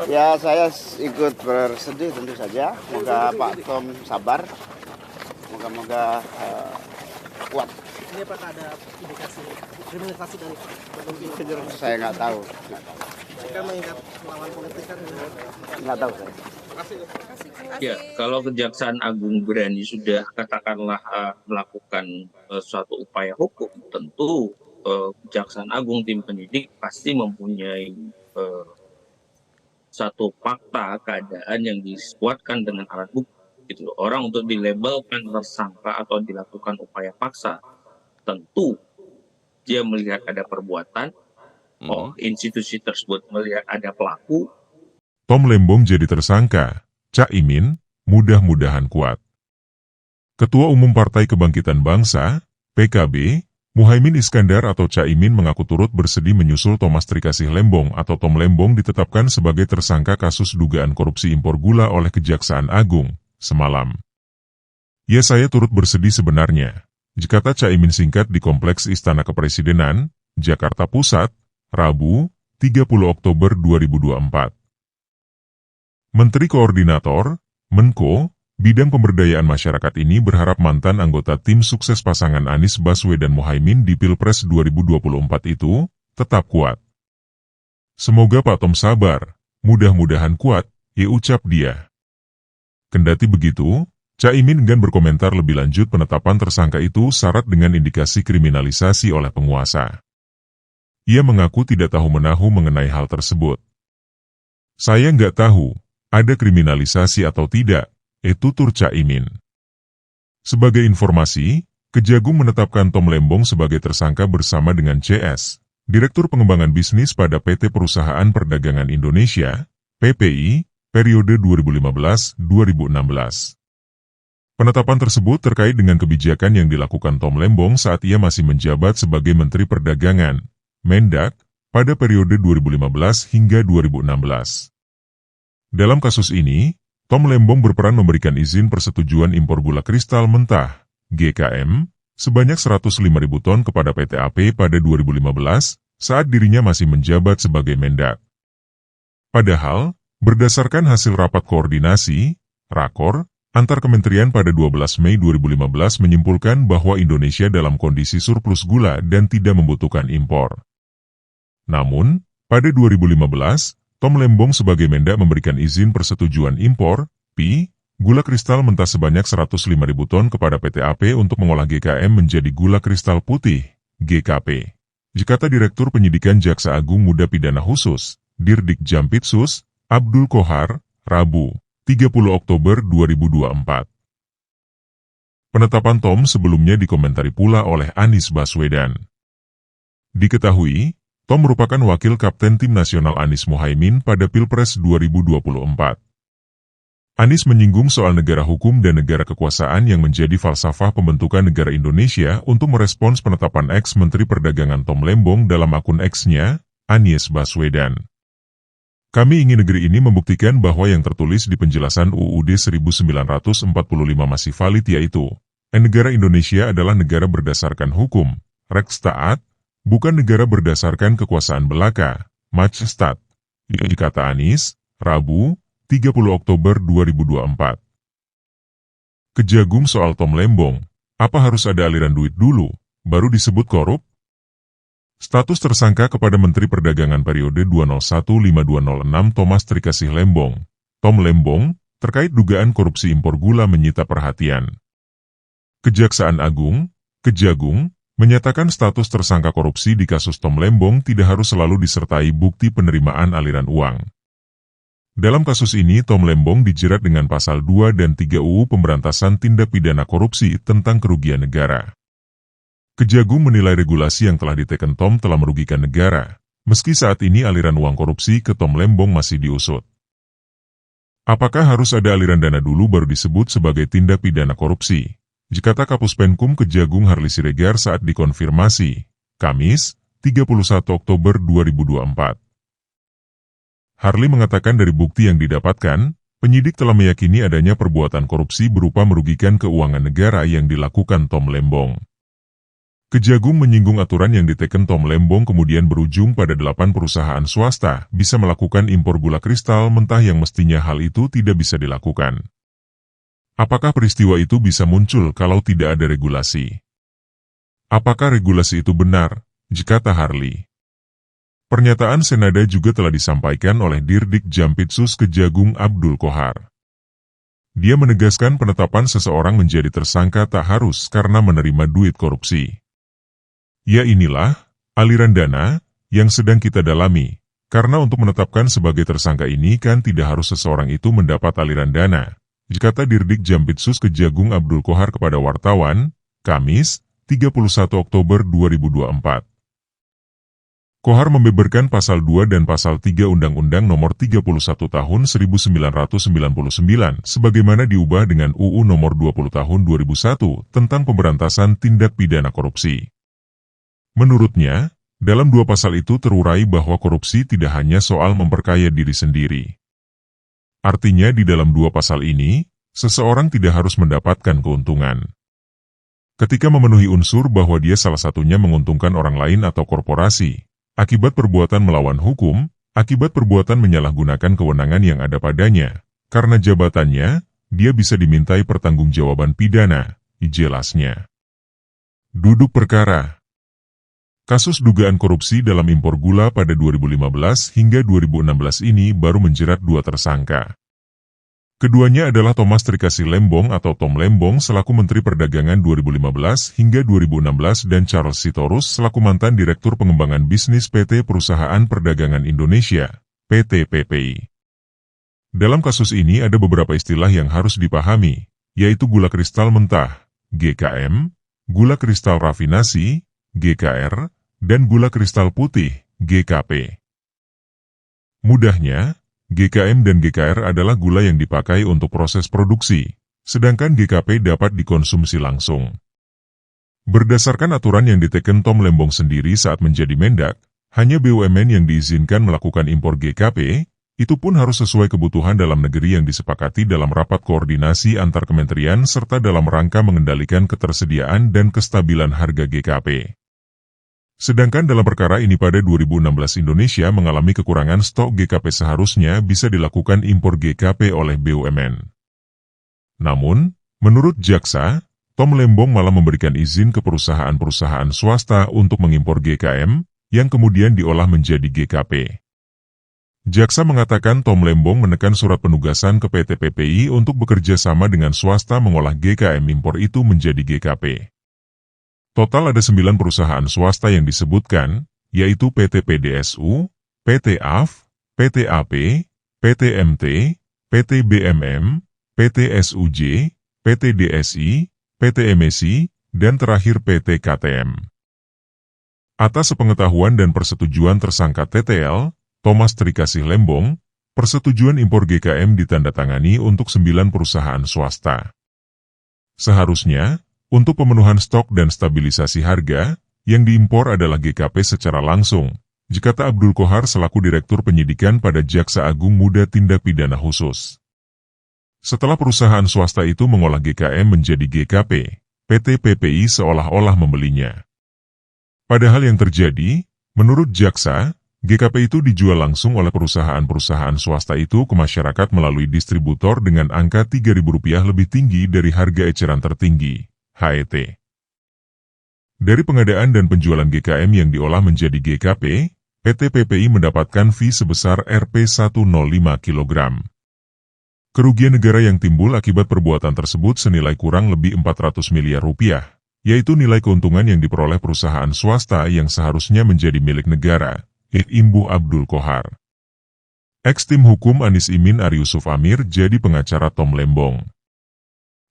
Ya saya ikut bersedih tentu saja. Moga Pak Tom sabar. Moga-moga kuat. Ini apakah ada indikasi kriminalisasi dari Pak? Saya nggak tahu. Jika mengingat lawan politik kan Nggak tahu saya. Ya, kalau Kejaksaan Agung berani sudah katakanlah melakukan suatu upaya hukum, tentu Kejaksaan Agung tim penyidik pasti mempunyai satu fakta keadaan yang dikuatkan dengan alat bukti. Gitu. Orang untuk dilabelkan tersangka atau dilakukan upaya paksa, tentu dia melihat ada perbuatan, institusi tersebut melihat ada pelaku. Tom Lembong jadi tersangka, Cak Imin, mudah-mudahan kuat. Ketua Umum Partai Kebangkitan Bangsa, PKB, Muhaimin Iskandar atau Cak Imin mengaku turut bersedih menyusul Thomas Trikasih Lembong atau Tom Lembong ditetapkan sebagai tersangka kasus dugaan korupsi impor gula oleh Kejaksaan Agung semalam. Ya, saya turut bersedih sebenarnya, kata Cak Imin singkat di Kompleks Istana Kepresidenan, Jakarta Pusat, Rabu, 30 Oktober 2024. Menteri Koordinator, Menko, Bidang Pemberdayaan Masyarakat ini berharap mantan anggota tim sukses pasangan Anies Baswedan Muhaimin di Pilpres 2024 itu tetap kuat. Semoga Pak Tom sabar, mudah-mudahan kuat, ya ucap dia. Kendati begitu, Cak Imin enggan berkomentar lebih lanjut penetapan tersangka itu syarat dengan indikasi kriminalisasi oleh penguasa. Ia mengaku tidak tahu-menahu mengenai hal tersebut. Saya nggak tahu, ada kriminalisasi atau tidak, tutur Cak Imin. Sebagai informasi, Kejagung menetapkan Tom Lembong sebagai tersangka bersama dengan CS, Direktur Pengembangan Bisnis pada PT Perusahaan Perdagangan Indonesia, PPI, periode 2015-2016. Penetapan tersebut terkait dengan kebijakan yang dilakukan Tom Lembong saat ia masih menjabat sebagai Menteri Perdagangan, Mendak, pada periode 2015 hingga 2016. Dalam kasus ini, Tom Lembong berperan memberikan izin persetujuan impor gula kristal mentah, GKM, sebanyak 105.000 ton kepada PT AP pada 2015, saat dirinya masih menjabat sebagai Mendak. Padahal, berdasarkan hasil rapat koordinasi, rakor, antar kementerian pada 12 Mei 2015 menyimpulkan bahwa Indonesia dalam kondisi surplus gula dan tidak membutuhkan impor. Namun, pada 2015, Tom Lembong sebagai Mendak memberikan izin persetujuan impor, PI, gula kristal mentah sebanyak 105.000 ton kepada PT AP untuk mengolah GKM menjadi gula kristal putih, GKP. Kata Direktur Penyidikan Jaksa Agung Muda Pidana Khusus, Dirdik Jampitsus, Abdul Kohar, Rabu, 30 Oktober 2024. Penetapan Tom sebelumnya dikomentari pula oleh Anies Baswedan. Diketahui, Tom merupakan wakil kapten tim nasional Anies Muhaimin pada Pilpres 2024. Anies menyinggung soal negara hukum dan negara kekuasaan yang menjadi falsafah pembentukan negara Indonesia untuk merespons penetapan ex-Menteri Perdagangan Tom Lembong dalam akun X-nya, Anies Baswedan. Kami ingin negeri ini membuktikan bahwa yang tertulis di penjelasan UUD 1945 masih valid, yaitu, negara Indonesia adalah negara berdasarkan hukum, Rechtsstaat, bukan negara berdasarkan kekuasaan belaka, Machtsstaat, kata Anies, Rabu, 30 Oktober 2024. Kejagung soal Tom Lembong, apa harus ada aliran duit dulu, baru disebut korup? Status tersangka kepada Menteri Perdagangan periode 2001-5206 Thomas Trikasih Lembong, Tom Lembong, terkait dugaan korupsi impor gula menyita perhatian. Kejaksaan Agung, Kejagung, menyatakan status tersangka korupsi di kasus Tom Lembong tidak harus selalu disertai bukti penerimaan aliran uang. Dalam kasus ini, Tom Lembong dijerat dengan pasal 2 dan 3 UU Pemberantasan Tindak Pidana Korupsi tentang kerugian negara. Kejagung menilai regulasi yang telah diteken Tom telah merugikan negara, meski saat ini aliran uang korupsi ke Tom Lembong masih diusut. Apakah harus ada aliran dana dulu baru disebut sebagai tindak pidana korupsi? Kata Kapus Penkum Kejagung Harli Siregar saat dikonfirmasi, Kamis, 31 Oktober 2024. Harli mengatakan dari bukti yang didapatkan, penyidik telah meyakini adanya perbuatan korupsi berupa merugikan keuangan negara yang dilakukan Tom Lembong. Kejagung menyinggung aturan yang diteken Tom Lembong kemudian berujung pada 8 perusahaan swasta bisa melakukan impor gula kristal mentah yang mestinya hal itu tidak bisa dilakukan. Apakah peristiwa itu bisa muncul kalau tidak ada regulasi? Apakah regulasi itu benar? Jikata Harley. Pernyataan senada juga telah disampaikan oleh Dirdik Jampitsus Kejagung Abdul Qohar. Dia menegaskan penetapan seseorang menjadi tersangka tak harus karena menerima duit korupsi. Ya inilah aliran dana yang sedang kita dalami, karena untuk menetapkan sebagai tersangka ini kan tidak harus seseorang itu mendapat aliran dana, jikata Dirdik Jampitsus Kejagung Abdul Qohar kepada wartawan, Kamis, 31 Oktober 2024. Qohar membeberkan pasal 2 dan pasal 3 Undang-Undang Nomor 31 Tahun 1999 sebagaimana diubah dengan UU Nomor 20 Tahun 2001 tentang pemberantasan tindak pidana korupsi. Menurutnya, dalam 2 pasal itu terurai bahwa korupsi tidak hanya soal memperkaya diri sendiri. Artinya di dalam 2 pasal ini, seseorang tidak harus mendapatkan keuntungan. Ketika memenuhi unsur bahwa dia salah satunya menguntungkan orang lain atau korporasi, akibat perbuatan melawan hukum, akibat perbuatan menyalahgunakan kewenangan yang ada padanya, karena jabatannya, dia bisa dimintai pertanggungjawaban pidana, jelasnya. Duduk perkara. Kasus dugaan korupsi dalam impor gula pada 2015 hingga 2016 ini baru menjerat 2 tersangka. Keduanya adalah Thomas Trikasih Lembong atau Tom Lembong selaku Menteri Perdagangan 2015 hingga 2016 dan Charles Sitorus selaku mantan Direktur Pengembangan Bisnis PT Perusahaan Perdagangan Indonesia, PT PPI. Dalam kasus ini ada beberapa istilah yang harus dipahami, yaitu gula kristal mentah, GKM, gula kristal rafinasi, GKR, dan gula kristal putih, GKP. Mudahnya, GKM dan GKR adalah gula yang dipakai untuk proses produksi, sedangkan GKP dapat dikonsumsi langsung. Berdasarkan aturan yang diteken Tom Lembong sendiri saat menjadi Mendak, hanya BUMN yang diizinkan melakukan impor GKP, itu pun harus sesuai kebutuhan dalam negeri yang disepakati dalam rapat koordinasi antar kementerian serta dalam rangka mengendalikan ketersediaan dan kestabilan harga GKP. Sedangkan dalam perkara ini pada 2016 Indonesia mengalami kekurangan stok GKP seharusnya bisa dilakukan impor GKP oleh BUMN. Namun, menurut jaksa, Tom Lembong malah memberikan izin ke perusahaan-perusahaan swasta untuk mengimpor GKM, yang kemudian diolah menjadi GKP. Jaksa mengatakan Tom Lembong menekan surat penugasan ke PT PPI untuk bekerja sama dengan swasta mengolah GKM impor itu menjadi GKP. Total ada 9 perusahaan swasta yang disebutkan, yaitu PT PDSU, PT AF, PT AP, PT MT, PT BMM, PT SUJ, PT DSI, PT MSI, dan terakhir PT KTM. Atas sepengetahuan dan persetujuan tersangka TTL, Thomas Trikasih Lembong, persetujuan impor GKM ditandatangani untuk 9 perusahaan swasta. Seharusnya, untuk pemenuhan stok dan stabilisasi harga, yang diimpor adalah GKP secara langsung, jikata Abdul Qohar selaku Direktur Penyidikan pada Jaksa Agung Muda Tindak Pidana Khusus. Setelah perusahaan swasta itu mengolah GKM menjadi GKP, PT PPI seolah-olah membelinya. Padahal yang terjadi, menurut jaksa, GKP itu dijual langsung oleh perusahaan-perusahaan swasta itu ke masyarakat melalui distributor dengan angka Rp3.000 lebih tinggi dari harga eceran tertinggi, HET. Dari pengadaan dan penjualan GKM yang diolah menjadi GKP, PT PPI mendapatkan fee sebesar Rp105 kg. Kerugian negara yang timbul akibat perbuatan tersebut senilai kurang lebih Rp400 miliar, yaitu nilai keuntungan yang diperoleh perusahaan swasta yang seharusnya menjadi milik negara, imbuh Abdul Qohar. Ex-tim hukum Anies Imin Ari Yusuf Amir jadi pengacara Tom Lembong.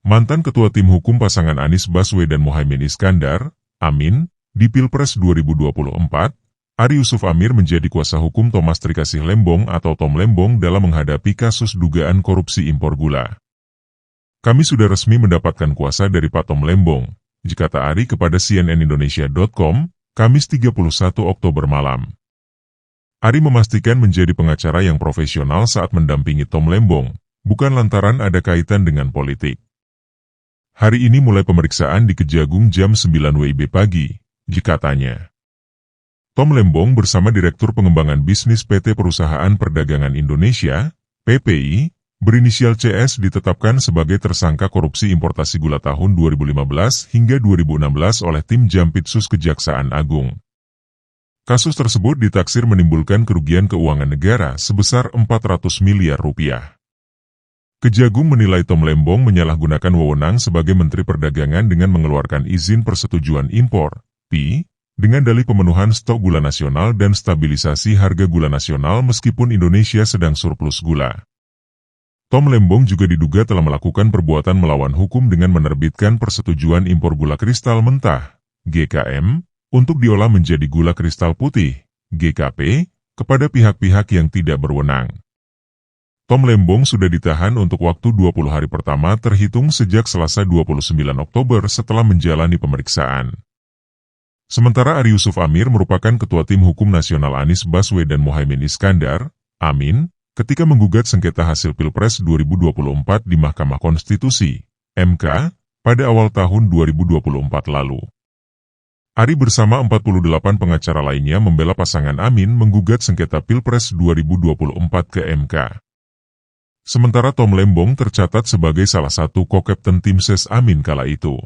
Mantan Ketua Tim Hukum pasangan Anies Baswedan Muhaimin Iskandar, Amin, di Pilpres 2024, Ari Yusuf Amir menjadi kuasa hukum Thomas Trikasih Lembong atau Tom Lembong dalam menghadapi kasus dugaan korupsi impor gula. Kami sudah resmi mendapatkan kuasa dari Pak Tom Lembong, jikata Ari kepada cnnindonesia.com, Kamis 31 Oktober malam. Ari memastikan menjadi pengacara yang profesional saat mendampingi Tom Lembong, bukan lantaran ada kaitan dengan politik. Hari ini mulai pemeriksaan di Kejagung jam 9 WIB pagi, katanya. Tom Lembong bersama Direktur Pengembangan Bisnis PT Perusahaan Perdagangan Indonesia, PPI, berinisial CS ditetapkan sebagai tersangka korupsi importasi gula tahun 2015 hingga 2016 oleh tim Jampitsus Kejaksaan Agung. Kasus tersebut ditaksir menimbulkan kerugian keuangan negara sebesar 400 miliar rupiah. Kejagung menilai Tom Lembong menyalahgunakan wewenang sebagai Menteri Perdagangan dengan mengeluarkan izin persetujuan impor, PI, dengan dalih pemenuhan stok gula nasional dan stabilisasi harga gula nasional meskipun Indonesia sedang surplus gula. Tom Lembong juga diduga telah melakukan perbuatan melawan hukum dengan menerbitkan persetujuan impor gula kristal mentah, GKM, untuk diolah menjadi gula kristal putih, GKP, kepada pihak-pihak yang tidak berwenang. Tom Lembong sudah ditahan untuk waktu 20 hari pertama terhitung sejak Selasa 29 Oktober setelah menjalani pemeriksaan. Sementara Ari Yusuf Amir merupakan Ketua Tim Hukum Nasional Anies Baswedan Muhaimin Iskandar, Amin, ketika menggugat sengketa hasil Pilpres 2024 di Mahkamah Konstitusi, MK, pada awal tahun 2024 lalu. Ari bersama 48 pengacara lainnya membela pasangan Amin menggugat sengketa Pilpres 2024 ke MK. Sementara Tom Lembong tercatat sebagai salah satu co-kapten tim ses Amin kala itu.